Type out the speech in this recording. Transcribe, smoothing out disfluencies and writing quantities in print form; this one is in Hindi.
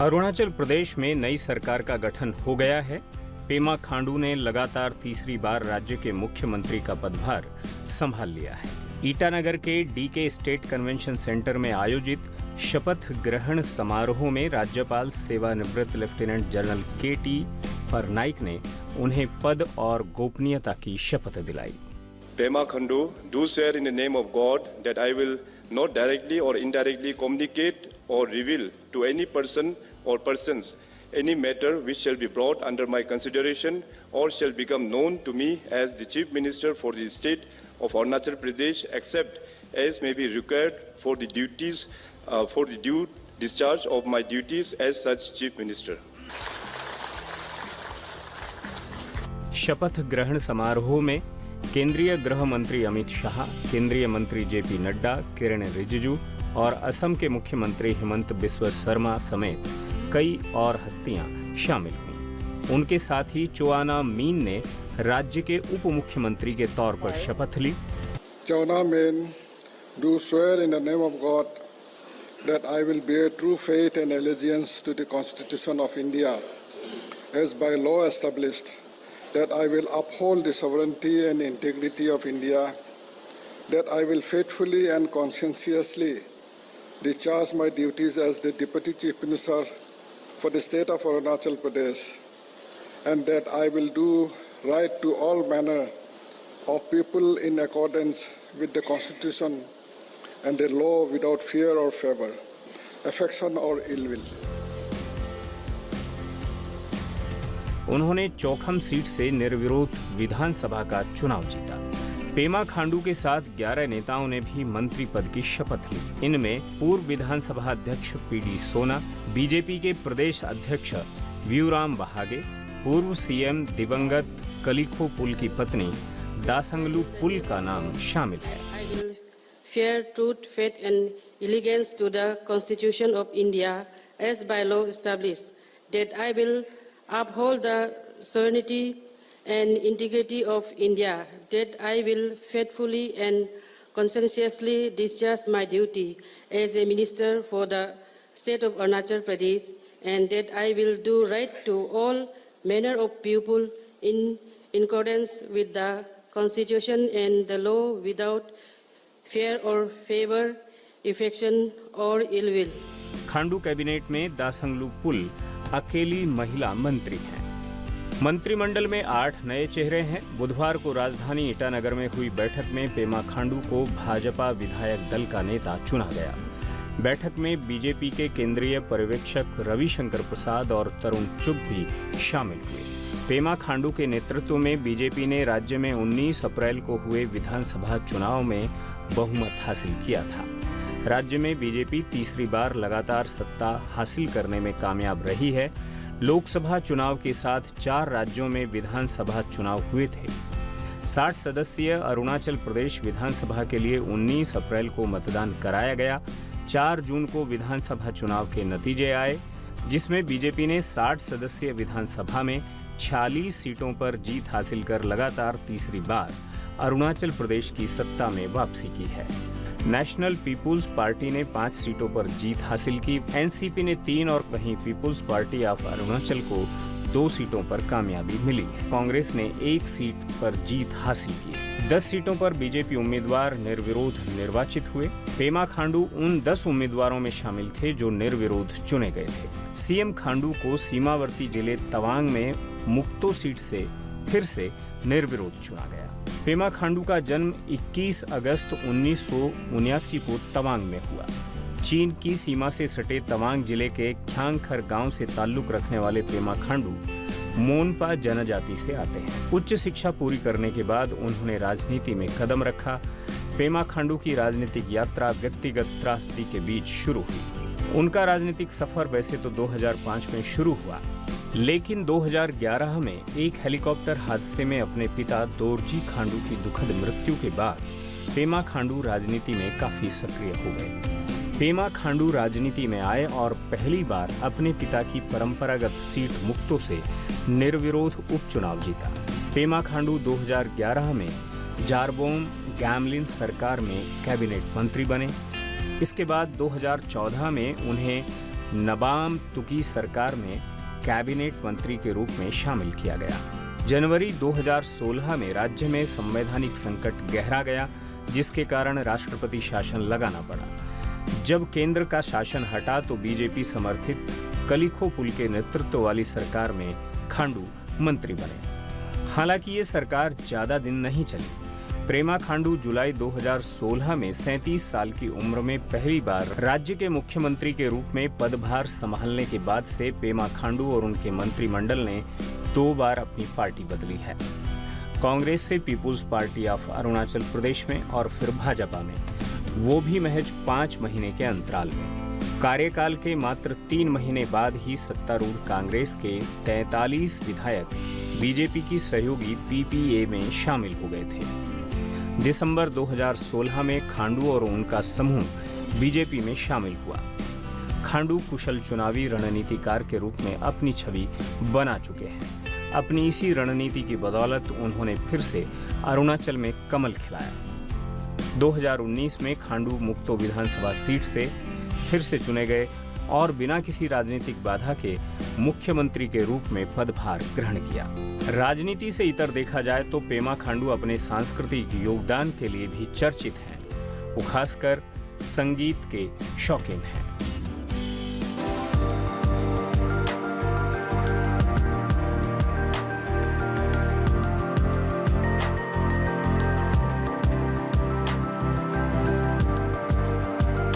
अरुणाचल प्रदेश में नई सरकार का गठन हो गया है। पेमा खांडू ने लगातार तीसरी बार राज्य के मुख्यमंत्री का पदभार संभाल लिया है। ईटानगर के डीके स्टेट कन्वेंशन सेंटर में आयोजित शपथ ग्रहण समारोह में राज्यपाल सेवानिवृत्त लेफ्टिनेंट जनरल के.टी. परनाइक ने उन्हें पद और गोपनीयता की शपथ दिलाई। Pema Khandu do swear in the name of God that I will not directly or indirectly communicate or reveal to any person or persons any matter which shall be brought under my consideration or shall become known to me as the Chief Minister for the state of Arunachal Pradesh, except as may be required for the duties for the due discharge of my duties as such Chief Minister. शपथ ग्रहण समारोह में केंद्रीय गृह मंत्री अमित शाह, केंद्रीय मंत्री जेपी नड्डा, किरण रिजिजू और असम के मुख्यमंत्री हिमंत बिस्वा शर्मा समेत कई और हस्तियां शामिल हुईं। उनके साथ ही चोआना मीन ने राज्य के उप मुख्यमंत्री के तौर पर शपथ ली। Chona Mein do swear in the name of God that I will bear true faith and allegiance to the Constitution of India as by law established, that I will uphold the sovereignty and integrity of India, that I will faithfully and conscientiously discharge my duties as the Deputy Chief Minister for the state of Arunachal Pradesh, and that I will do right to all manner of people in accordance with the Constitution and the law without fear or favor, affection or ill will. उन्होंने चौखम सीट से निर्विरोध विधानसभा का चुनाव जीता। पेमा खांडू के साथ 11 नेताओं ने भी मंत्री पद की शपथ ली। इनमें पूर्व विधानसभा अध्यक्ष पीडी सोना, बीजेपी के प्रदेश अध्यक्ष व्यूराम बहागे, पूर्व सीएम दिवंगत कलिखो पुल की पत्नी दासंगलू पुल का नाम शामिल है। I will fear truth, faith and allegiance to the Constitution of India as by law established, that I will uphold the sovereignty and integrity of India, that I will faithfully and conscientiously discharge my duty as a minister for the state of Arunachal Pradesh, and that I will do right to all manner of people in accordance with the Constitution and the law without fear or favor, affection or ill will. Khandu cabinet में दासंगलू पुल अकेली महिला मंत्री हैं। मंत्रिमंडल में 8 नए चेहरे हैं। बुधवार को राजधानी ईटानगर में हुई बैठक में पेमा खांडू को भाजपा विधायक दल का नेता चुना गया। बैठक में बीजेपी के केंद्रीय पर्यवेक्षक रविशंकर प्रसाद और तरुण चुग भी शामिल हुए। पेमा खांडू के नेतृत्व में बीजेपी ने राज्य में 19 अप्रैल को हुए विधानसभा चुनाव में बहुमत हासिल किया था। राज्य में बीजेपी तीसरी बार लगातार सत्ता हासिल करने में कामयाब रही है। लोकसभा चुनाव के साथ 4 राज्यों में विधानसभा चुनाव हुए थे। 60 सदस्यीय अरुणाचल प्रदेश विधानसभा के लिए 19 अप्रैल को मतदान कराया गया। 4 जून को विधानसभा चुनाव के नतीजे आए, जिसमें बीजेपी ने 60 सदस्यीय विधानसभा में 46 सीटों पर जीत हासिल कर लगातार तीसरी बार अरुणाचल प्रदेश की सत्ता में वापसी की है। नेशनल पीपुल्स पार्टी ने 5 सीटों पर जीत हासिल की। एनसीपी ने 3 और वहीं पीपुल्स पार्टी ऑफ अरुणाचल को 2 सीटों पर कामयाबी मिली है। कांग्रेस ने 1 सीट पर जीत हासिल की। 10 सीटों पर बीजेपी उम्मीदवार निर्विरोध निर्वाचित हुए। पेमा खांडू उन 10 उम्मीदवारों में शामिल थे जो निर्विरोध चुने गए थे। सीएम खांडू को सीमावर्ती जिले तवांग में मुक्तो सीट से फिर से निर्विरोध चुना गया। पेमा खांडू का जन्म 21 अगस्त 1979 को तवांग में हुआ। चीन की सीमा से सटे तवांग जिले के ख्यांगखर गांव से ताल्लुक रखने वाले पेमा खांडू मोनपा जनजाति से आते हैं। उच्च शिक्षा पूरी करने के बाद उन्होंने राजनीति में कदम रखा। पेमा खांडू की राजनीतिक यात्रा व्यक्तिगत त्रासदी के बीच शुरू हुई। उनका राजनीतिक सफर वैसे तो 2005 में शुरू हुआ, लेकिन 2011 में एक हेलीकॉप्टर हादसे में अपने पिता दोरजी खांडू की दुखद मृत्यु के बाद पेमा खांडू राजनीति में काफी सक्रिय हो गए। पेमा खांडू राजनीति में आए और पहली बार अपने पिता की परंपरागत सीट मुक्तो से निर्विरोध उपचुनाव जीता। पेमा खांडू 2011 में जारबोम गैमलिन सरकार में कैबिनेट मंत्री बने। इसके बाद 2014 में उन्हें नबाम तुकी सरकार में कैबिनेट मंत्री के रूप में शामिल किया गया। जनवरी 2016 में राज्य में संवैधानिक संकट गहरा गया, जिसके कारण राष्ट्रपति शासन लगाना पड़ा। जब केंद्र का शासन हटा तो बीजेपी समर्थित कलिखो पुल के नेतृत्व वाली सरकार में खांडू मंत्री बने। हालांकि ये सरकार ज्यादा दिन नहीं चली। प्रेमा खांडू जुलाई 2016 में 37 साल की उम्र में पहली बार राज्य के मुख्यमंत्री के रूप में पदभार संभालने के बाद से पेमा खांडू और उनके मंत्रिमंडल ने 2 बार अपनी पार्टी बदली है। कांग्रेस से people's party of Arunachal Pradesh में और फिर भाजपा में, वो भी महज 5 महीने के अंतराल में। कार्यकाल के मात्र 3 महीने बाद ही सत्तारूढ़ कांग्रेस के 43 विधायक बीजेपी की सहयोगी पीपीए में शामिल हो गए थे। दिसंबर 2016 में खांडू और उनका समूह बीजेपी में शामिल हुआ। खांडू कुशल चुनावी रणनीतिकार के रूप में अपनी छवि बना चुके हैं। अपनी इसी रणनीति की बदौलत उन्होंने फिर से अरुणाचल में कमल खिलाया। 2019 में खांडू मुक्तो विधानसभा सीट से फिर से चुने गए और बिना किसी राजनीतिक बाधा के मुख्यमंत्री के रूप में पदभार ग्रहण किया। राजनीति से इतर देखा जाए तो पेमा खांडू अपने सांस्कृतिक योगदान के लिए भी चर्चित हैं। वो खासकर संगीत के शौकीन हैं।